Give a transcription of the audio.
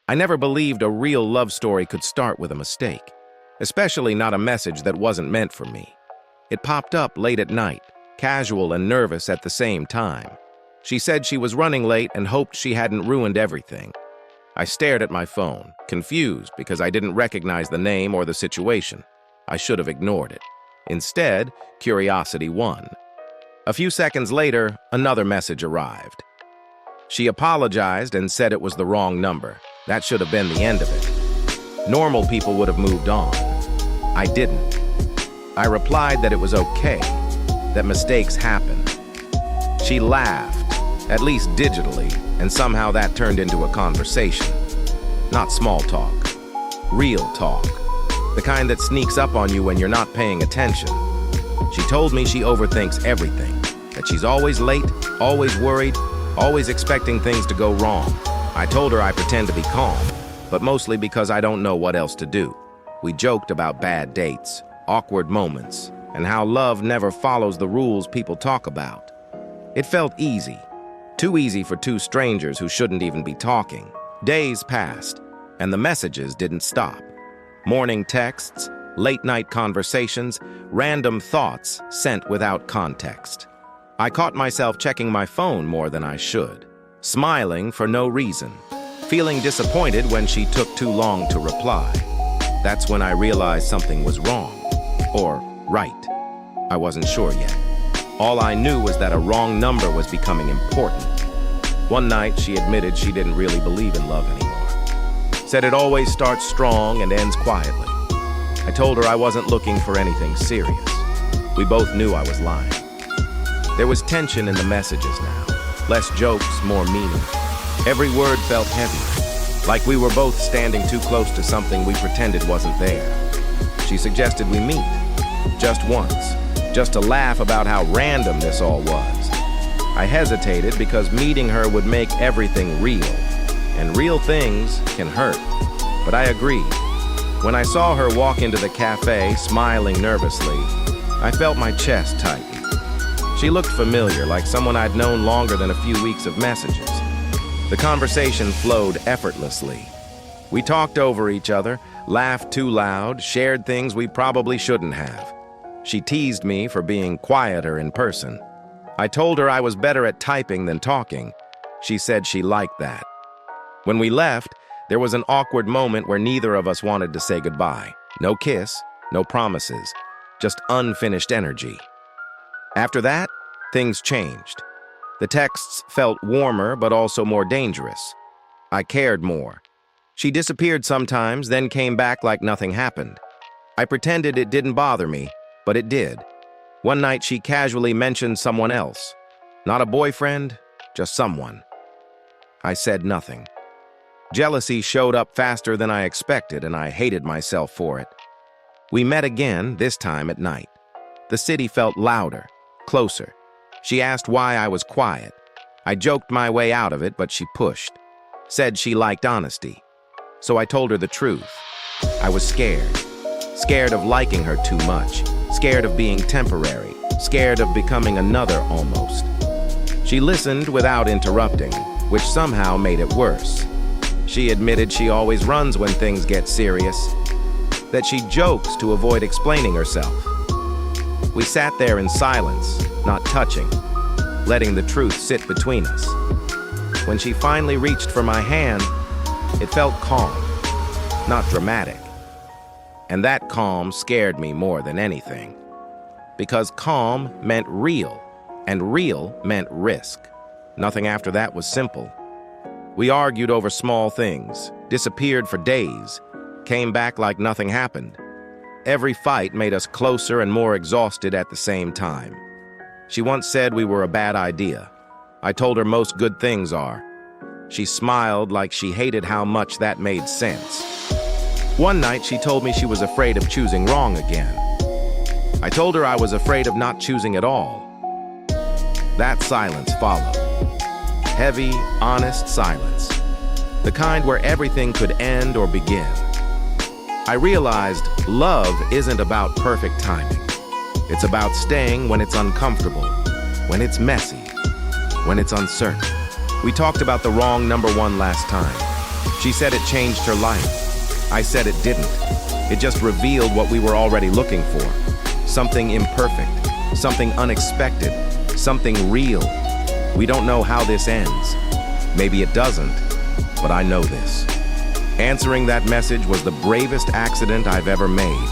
I never believed a real love story could start with a mistake, especially not a message that wasn't meant for me. It popped up late at night, casual and nervous at the same time. She said she was running late and hoped she hadn't ruined everything. I stared at my phone, confused because I didn't recognize the name or the situation. I should have ignored it. Instead, curiosity won. A few seconds later, another message arrived. She apologized and said it was the wrong number. That should have been the end of it. Normal people would have moved on. I didn't. I replied that it was okay, that mistakes happen. She laughed, at least digitally, and somehow that turned into a conversation. Not small talk, real talk. The kind that sneaks up on you when you're not paying attention. She told me she overthinks everything, that she's always late, always worried, always expecting things to go wrong. I told her I pretend to be calm, but mostly because I don't know what else to do. We joked about bad dates, awkward moments, and how love never follows the rules people talk about. It felt easy, too easy for two strangers who shouldn't even be talking. Days passed, and the messages didn't stop. Morning texts, late-night conversations, random thoughts sent without context. I caught myself checking my phone more than I should, smiling for no reason, feeling disappointed when she took too long to reply. That's when I realized something was wrong, or right. I wasn't sure yet. All I knew was that a wrong number was becoming important. One night, she admitted she didn't really believe in love anymore. Said it always starts strong and ends quietly. I told her I wasn't looking for anything serious. We both knew I was lying. There was tension in the messages now. Less jokes, more meaning. Every word felt heavy, like we were both standing too close to something we pretended wasn't there. She suggested we meet, just once, just to laugh about how random this all was. I hesitated because meeting her would make everything real, and real things can hurt, but I agreed. When I saw her walk into the cafe, smiling nervously, I felt my chest tighten. She looked familiar, like someone I'd known longer than a few weeks of messages. The conversation flowed effortlessly. We talked over each other, laughed too loud, shared things we probably shouldn't have. She teased me for being quieter in person. I told her I was better at typing than talking. She said she liked that. When we left, there was an awkward moment where neither of us wanted to say goodbye. No kiss, no promises, just unfinished energy. After that, things changed. The texts felt warmer but also more dangerous. I cared more. She disappeared sometimes, then came back like nothing happened. I pretended it didn't bother me, but it did. One night she casually mentioned someone else. Not a boyfriend, just someone. I said nothing. Jealousy showed up faster than I expected, and I hated myself for it. We met again, this time at night. The city felt louder, closer. She asked why I was quiet. I joked my way out of it, but she pushed. Said she liked honesty. So I told her the truth. I was scared. Scared of liking her too much. Scared of being temporary. Scared of becoming another almost. She listened without interrupting, which somehow made it worse. She admitted she always runs when things get serious. That she jokes to avoid explaining herself. We sat there in silence, not touching, letting the truth sit between us. When she finally reached for my hand, it felt calm, not dramatic. And that calm scared me more than anything. Because calm meant real, and real meant risk. Nothing after that was simple. We argued over small things, disappeared for days, came back like nothing happened. Every fight made us closer and more exhausted at the same time. She once said we were a bad idea. I told her most good things are. She smiled like she hated how much that made sense. One night she told me she was afraid of choosing wrong again. I told her I was afraid of not choosing at all. That silence followed. Heavy, honest silence. The kind where everything could end or begin. I realized love isn't about perfect timing. It's about staying when it's uncomfortable, when it's messy, when it's uncertain. We talked about the wrong number one last time. She said it changed her life. I said it didn't. It just revealed what we were already looking for. Something imperfect, something unexpected, something real. We don't know how this ends. Maybe it doesn't, but I know this. Answering that message was the bravest accident I've ever made.